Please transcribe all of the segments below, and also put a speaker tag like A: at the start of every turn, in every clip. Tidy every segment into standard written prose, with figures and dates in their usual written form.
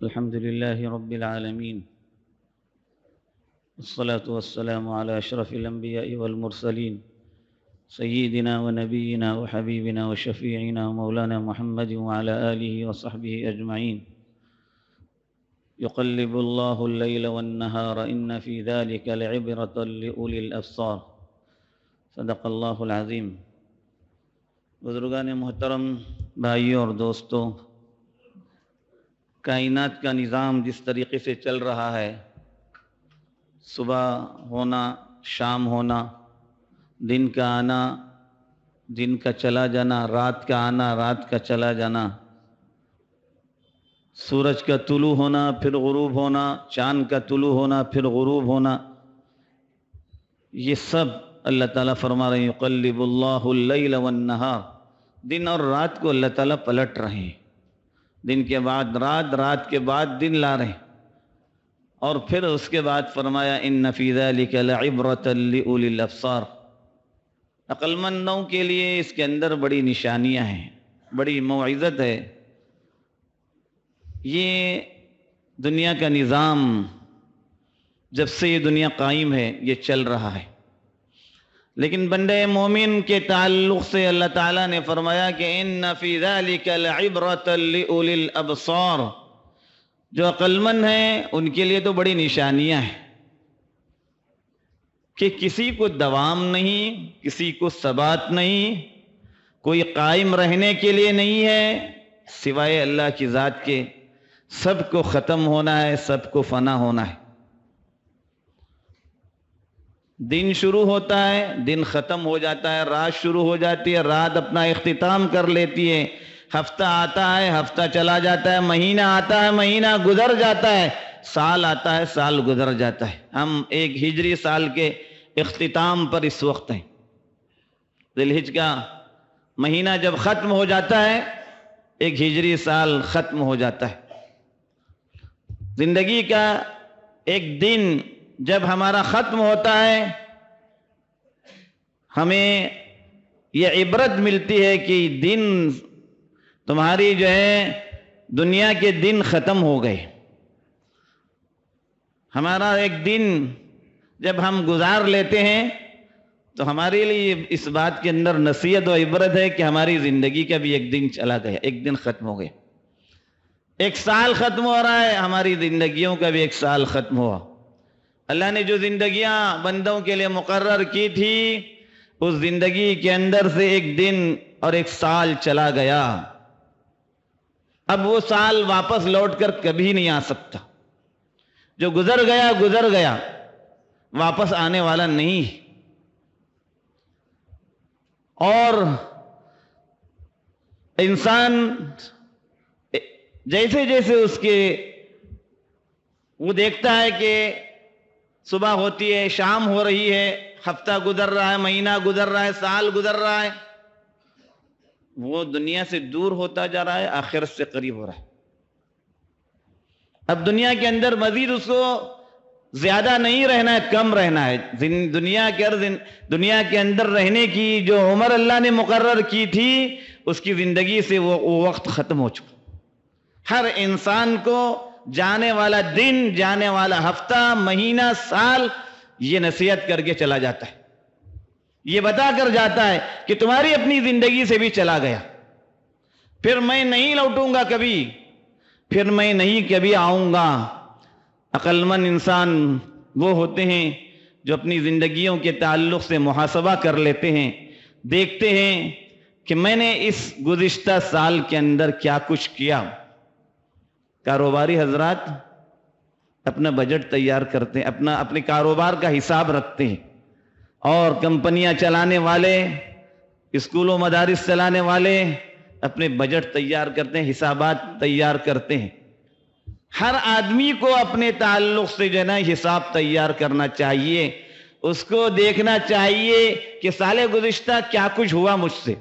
A: الحمد لله رب العالمين، والصلاة والسلام على أشرف الأنبياء والمرسلين سيدنا ونبينا وحبيبنا وشفيعنا ومولانا محمد وعلى آله وصحبه أجمعين. يقلب الله الليل والنهار إن في ذلك لعبرة لأولي الأبصار. صدق اللہ العظیم. بزرگان محترم، بھائیوں اور دوستوں، کائنات کا نظام جس طریقے سے چل رہا ہے، صبح ہونا، شام ہونا، دن کا آنا، دن کا چلا جانا، رات کا آنا، رات کا چلا جانا، سورج کا طلوع ہونا پھر غروب ہونا، چاند کا طلوع ہونا پھر غروب ہونا، یہ سب اللہ تعالیٰ فرما رہے ہیں یقلب اللہ اللیل والنہار. دن اور رات کو اللہ تعالیٰ پلٹ رہے ہیں، دن کے بعد رات، رات کے بعد دن لا رہے ہیں. اور پھر اس کے بعد فرمایا ان فی ذلک لعبرۃ لأولی الابصار. عقل مندوں کے لیے اس کے اندر بڑی نشانیاں ہیں، بڑی موعظت ہے. یہ دنیا کا نظام جب سے یہ دنیا قائم ہے یہ چل رہا ہے، لیکن بندے مومن کے تعلق سے اللہ تعالیٰ نے فرمایا کہ ان فی ذلک لعبرۃ لأولی الابصار. جو عقل مند ہیں ان کے لیے تو بڑی نشانیاں ہیں کہ کسی کو دوام نہیں، کسی کو ثبات نہیں، کوئی قائم رہنے کے لیے نہیں ہے سوائے اللہ کی ذات کے. سب کو ختم ہونا ہے، سب کو فنا ہونا ہے. دن شروع ہوتا ہے، دن ختم ہو جاتا ہے، رات شروع ہو جاتی ہے، رات اپنا اختتام کر لیتی ہے. ہفتہ آتا ہے، ہفتہ چلا جاتا ہے، مہینہ آتا ہے، مہینہ گزر جاتا ہے، سال آتا ہے، سال گزر جاتا ہے. ہم ایک ہجری سال کے اختتام پر اس وقت ہیں. ذی الحج کا مہینہ جب ختم ہو جاتا ہے ایک ہجری سال ختم ہو جاتا ہے. زندگی کا ایک دن جب ہمارا ختم ہوتا ہے ہمیں یہ عبرت ملتی ہے کہ دن تمہاری جو ہے دنیا کے دن ختم ہو گئے. ہمارا ایک دن جب ہم گزار لیتے ہیں تو ہمارے لیے اس بات کے اندر نصیحت و عبرت ہے کہ ہماری زندگی کا بھی ایک دن چلا گیا، ایک دن ختم ہو گیا. ایک سال ختم ہو رہا ہے، ہماری زندگیوں کا بھی ایک سال ختم ہوا. اللہ نے جو زندگیاں بندوں کے لیے مقرر کی تھی اس زندگی کے اندر سے ایک دن اور ایک سال چلا گیا. اب وہ سال واپس لوٹ کر کبھی نہیں آ سکتا. جو گزر گیا گزر گیا، واپس آنے والا نہیں. اور انسان جیسے جیسے اس کے وہ دیکھتا ہے کہ صبح ہوتی ہے، شام ہو رہی ہے، ہفتہ گزر رہا ہے، مہینہ گزر رہا ہے، سال گزر رہا ہے، وہ دنیا سے دور ہوتا جا رہا ہے، آخرت سے قریب ہو رہا ہے. اب دنیا کے اندر مزید اس کو زیادہ نہیں رہنا ہے، کم رہنا ہے. دنیا کے اندر رہنے کی جو عمر اللہ نے مقرر کی تھی اس کی زندگی سے وہ وقت ختم ہو چکا. ہر انسان کو جانے والا دن، جانے والا ہفتہ، مہینہ، سال یہ نصیحت کر کے چلا جاتا ہے، یہ بتا کر جاتا ہے کہ تمہاری اپنی زندگی سے بھی چلا گیا، پھر میں نہیں لوٹوں گا کبھی، پھر میں نہیں کبھی آؤں گا. عقل مند انسان وہ ہوتے ہیں جو اپنی زندگیوں کے تعلق سے محاسبہ کر لیتے ہیں، دیکھتے ہیں کہ میں نے اس گزشتہ سال کے اندر کیا کچھ کیا. کاروباری حضرات اپنا بجٹ تیار کرتے ہیں، اپنے کاروبار کا حساب رکھتے ہیں، اور کمپنیاں چلانے والے، اسکول و مدارس چلانے والے اپنے بجٹ تیار کرتے ہیں، حسابات تیار کرتے ہیں. ہر آدمی کو اپنے تعلق سے جو ہے نا حساب تیار کرنا چاہیے. اس کو دیکھنا چاہیے کہ سال گزشتہ کیا کچھ ہوا مجھ سے.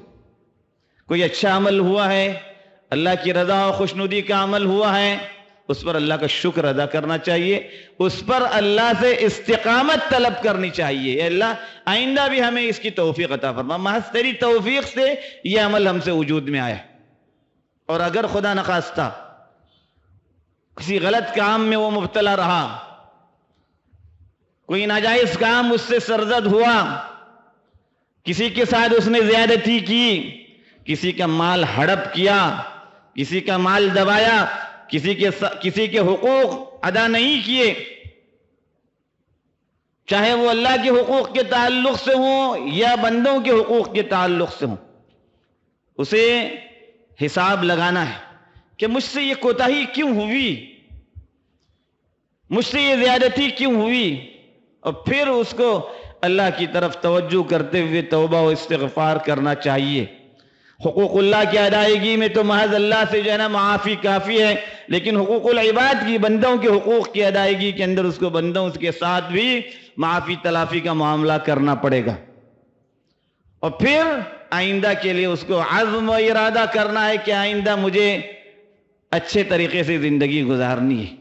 A: کوئی اچھا عمل ہوا ہے، اللہ کی رضا و خوشنودی کا عمل ہوا ہے، اس پر اللہ کا شکر ادا کرنا چاہیے، اس پر اللہ سے استقامت طلب کرنی چاہیے. اے اللہ آئندہ بھی ہمیں اس کی توفیق عطا فرما، محض تیری توفیق سے یہ عمل ہم سے وجود میں آیا. اور اگر خدا نخواستہ کسی غلط کام میں وہ مبتلا رہا، کوئی ناجائز کام اس سے سرزد ہوا، کسی کے ساتھ اس نے زیادتی کی، کسی کا مال ہڑپ کیا، کسی کا مال دبایا، کسی کے حقوق ادا نہیں کیے، چاہے وہ اللہ کے حقوق کے تعلق سے ہوں یا بندوں کے حقوق کے تعلق سے ہوں، اسے حساب لگانا ہے کہ مجھ سے یہ کوتاہی کیوں ہوئی، مجھ سے یہ زیادتی کیوں ہوئی، اور پھر اس کو اللہ کی طرف توجہ کرتے ہوئے توبہ و استغفار کرنا چاہیے۔ حقوق اللہ کی ادائیگی میں تو محض اللہ سے جو ہے نا معافی کافی ہے، لیکن حقوق العباد کی، بندوں کے حقوق کی ادائیگی کے اندر اس کو بندوں کے ساتھ بھی معافی تلافی کا معاملہ کرنا پڑے گا، اور پھر آئندہ کے لیے اس کو عزم و ارادہ کرنا ہے کہ آئندہ مجھے اچھے طریقے سے زندگی گزارنی ہے۔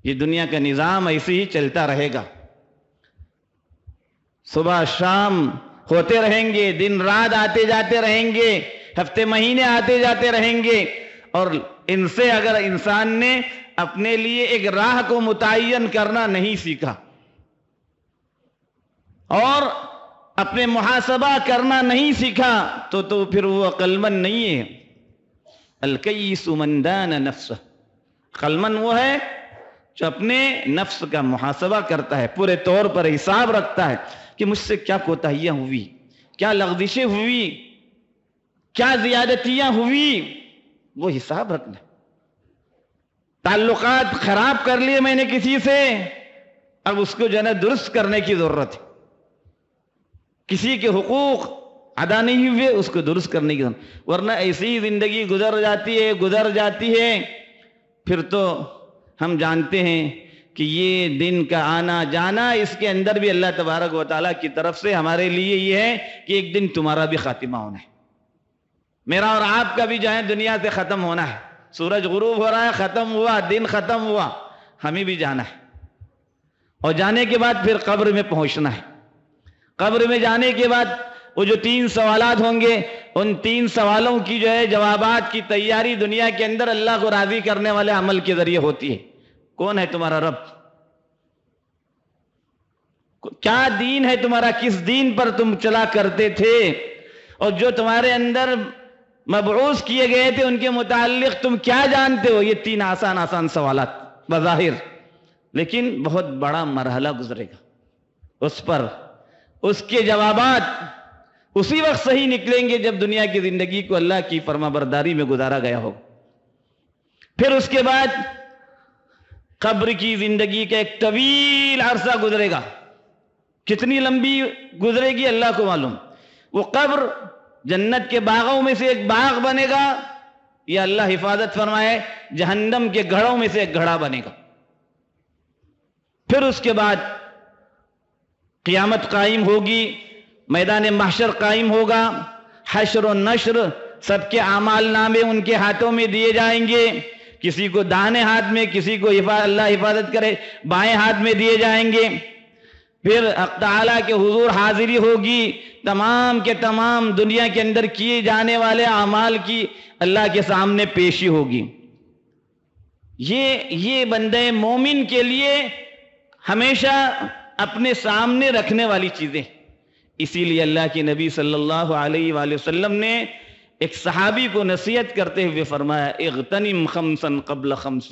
A: یہ دنیا کا نظام ایسے ہی چلتا رہے گا، صبح شام ہوتے رہیں گے، دن رات آتے جاتے رہیں گے، ہفتے مہینے آتے جاتے رہیں گے، اور ان سے اگر انسان نے اپنے لیے ایک راہ کو متعین کرنا نہیں سیکھا اور اپنے محاسبہ کرنا نہیں سیکھا تو پھر وہ عقل مند نہیں ہے۔ الکیس من دان نفسہ، عقل مند وہ ہے جو اپنے نفس کا محاسبہ کرتا ہے، پورے طور پر حساب رکھتا ہے کہ مجھ سے کیا کوتاہیاں ہوئی، کیا لغزشیں ہوئی، کیا زیادتیاں ہوئی، وہ حساب رکھنا۔ تعلقات خراب کر لیے میں نے کسی سے، اب اس کو جو ہے نا درست کرنے کی ضرورت ہے۔ کسی کے حقوق ادا نہیں ہوئے، اس کو درست کرنے کی ضرورت، ورنہ ایسی زندگی گزر جاتی ہے، پھر تو ہم جانتے ہیں کہ یہ دن کا آنا جانا، اس کے اندر بھی اللہ تبارک و تعالیٰ کی طرف سے ہمارے لیے یہ ہے کہ ایک دن تمہارا بھی خاتمہ ہونا ہے، میرا اور آپ کا بھی جو ہے دنیا سے ختم ہونا ہے۔ سورج غروب ہو رہا ہے، ختم ہوا، دن ختم ہوا، ہمیں بھی جانا ہے، اور جانے کے بعد پھر قبر میں پہنچنا ہے۔ قبر میں جانے کے بعد وہ جو 3 سوالات ہوں گے، ان 3 سوالوں کی جو ہے جوابات کی تیاری دنیا کے اندر اللہ کو راضی کرنے والے عمل کے ذریعے ہوتی ہے۔ کون ہے تمہارا رب؟ کیا دین ہے تمہارا؟ کس دین پر تم چلا کرتے تھے؟ اور جو تمہارے اندر مبعوث کیے گئے تھے ان کے متعلق تم کیا جانتے ہو؟ یہ 3 آسان سوالات بظاہر، لیکن بہت بڑا مرحلہ گزرے گا اس پر، اس کے جوابات اسی وقت صحیح نکلیں گے جب دنیا کی زندگی کو اللہ کی فرما برداری میں گزارا گیا ہو۔ پھر اس کے بعد قبر کی زندگی کا ایک طویل عرصہ گزرے گا، کتنی لمبی گزرے گی اللہ کو معلوم۔ وہ قبر جنت کے باغوں میں سے ایک باغ بنے گا، یا اللہ حفاظت فرمائے جہنم کے گھڑوں میں سے ایک گھڑا بنے گا۔ پھر اس کے بعد قیامت قائم ہوگی، میدان محشر قائم ہوگا، حشر و نشر، سب کے اعمال نامے ان کے ہاتھوں میں دیے جائیں گے، کسی کو داہنے ہاتھ میں، کسی کو اللہ حفاظت کرے بائیں ہاتھ میں دیے جائیں گے۔ پھر حق تعالیٰ کے حضور حاضری ہوگی، تمام کے تمام دنیا کے اندر کیے جانے والے اعمال کی اللہ کے سامنے پیشی ہوگی۔ یہ بندے مومن کے لیے ہمیشہ اپنے سامنے رکھنے والی چیزیں، اسی لیے اللہ کے نبی صلی اللہ علیہ وآلہ وسلم نے ایک صحابی کو نصیحت کرتے ہوئے فرمایا، اغتنم خمسا قبل خمس۔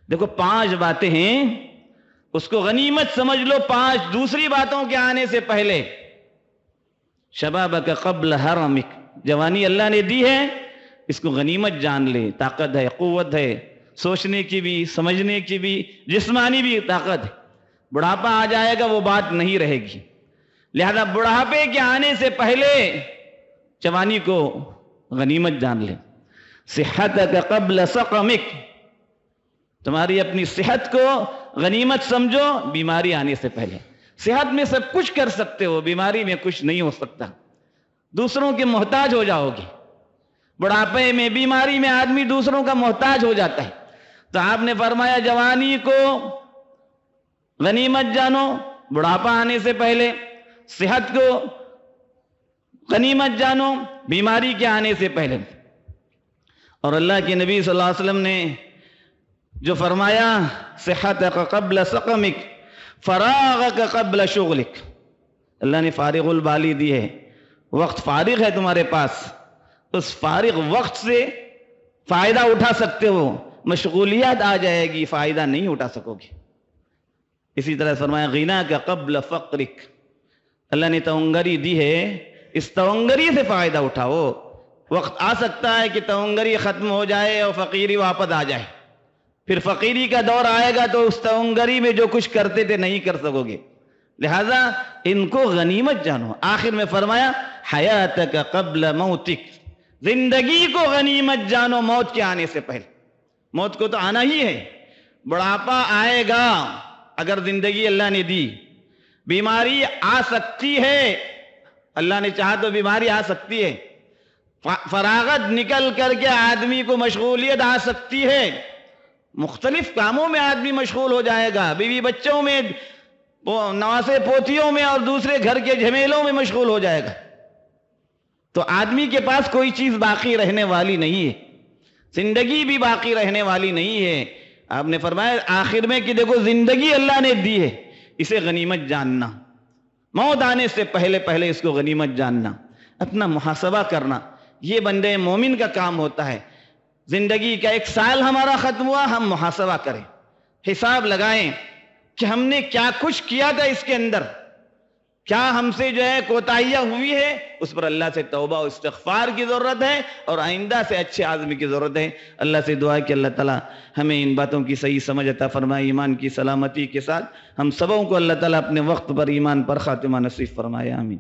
A: دیکھو 5 باتیں ہیں، اس کو غنیمت سمجھ لو 5 دوسری باتوں کے آنے سے پہلے۔ شبابک قبل حرمک، جوانی اللہ نے دی ہے، اس کو غنیمت جان لے، طاقت ہے، قوت ہے، سوچنے کی بھی، سمجھنے کی بھی، جسمانی بھی طاقت ہے۔ بڑھاپا آ جائے گا وہ بات نہیں رہے گی، لہذا بڑھاپے کے آنے سے پہلے جوانی کو غنیمت جان لے۔ صحتک قبل سقمک، تمہاری اپنی صحت کو غنیمت سمجھو بیماری آنے سے پہلے۔ صحت میں سب کچھ کر سکتے ہو، بیماری میں کچھ نہیں ہو سکتا، دوسروں کے محتاج ہو جاؤ گے۔ بڑھاپے میں، بیماری میں آدمی دوسروں کا محتاج ہو جاتا ہے، تو آپ نے فرمایا جوانی کو غنیمت جانو بڑھاپا آنے سے پہلے، صحت کو غنیمت جانو بیماری کے آنے سے پہلے۔ اور اللہ کے نبی صلی اللہ علیہ وسلم نے جو فرمایا صحتک قبل سقمک فراغک قبل شغلک، اللہ نے فارغ البالی دی ہے، وقت فارغ ہے تمہارے پاس، اس فارغ وقت سے فائدہ اٹھا سکتے ہو، مشغولیات آ جائے گی فائدہ نہیں اٹھا سکو گے۔ اسی طرح فرمایا غناک قبل فقرک، اللہ نے تونگری دی ہے، اس تونگری سے فائدہ اٹھاؤ۔ وقت آ سکتا ہے کہ تونگری ختم ہو جائے اور فقیری واپس آ جائے، پھر فقیری کا دور آئے گا تو اس تونگری میں جو کچھ کرتے تھے نہیں کر سکو گے، لہذا ان کو غنیمت جانو۔ آخر میں فرمایا حیاتک قبل موتک، زندگی کو غنیمت جانو موت کے آنے سے پہلے۔ موت کو تو آنا ہی ہے، بڑھاپا آئے گا اگر زندگی اللہ نے دی، بیماری آ سکتی ہے، اللہ نے چاہا تو بیماری آ سکتی ہے، فراغت نکل کر کے آدمی کو مشغولیت آ سکتی ہے، مختلف کاموں میں آدمی مشغول ہو جائے گا، بیوی بچوں میں، نواسے پوتیوں میں اور دوسرے گھر کے جھمیلوں میں مشغول ہو جائے گا، تو آدمی کے پاس کوئی چیز باقی رہنے والی نہیں ہے، زندگی بھی باقی رہنے والی نہیں ہے۔ آپ نے فرمایا آخر میں کہ دیکھو زندگی اللہ نے دی ہے، اسے غنیمت جاننا، موت آنے سے پہلے پہلے اس کو غنیمت جاننا، اپنا محاسبہ کرنا، یہ بندے مومن کا کام ہوتا ہے۔ زندگی کا 1 سال ہمارا ختم ہوا، ہم محاسبہ کریں، حساب لگائیں کہ ہم نے کیا کچھ کیا تھا اس کے اندر، کیا ہم سے جو ہے کوتاہیاں ہوئی ہے، اس پر اللہ سے توبہ و استغفار کی ضرورت ہے، اور آئندہ سے اچھے آدمی کی ضرورت ہے۔ اللہ سے دعا ہے کہ اللہ تعالیٰ ہمیں ان باتوں کی صحیح سمجھ عطا فرمائے، ایمان کی سلامتی کے ساتھ ہم سبوں کو اللہ تعالیٰ اپنے وقت پر ایمان پر خاتمہ نصیب فرمائے، آمین۔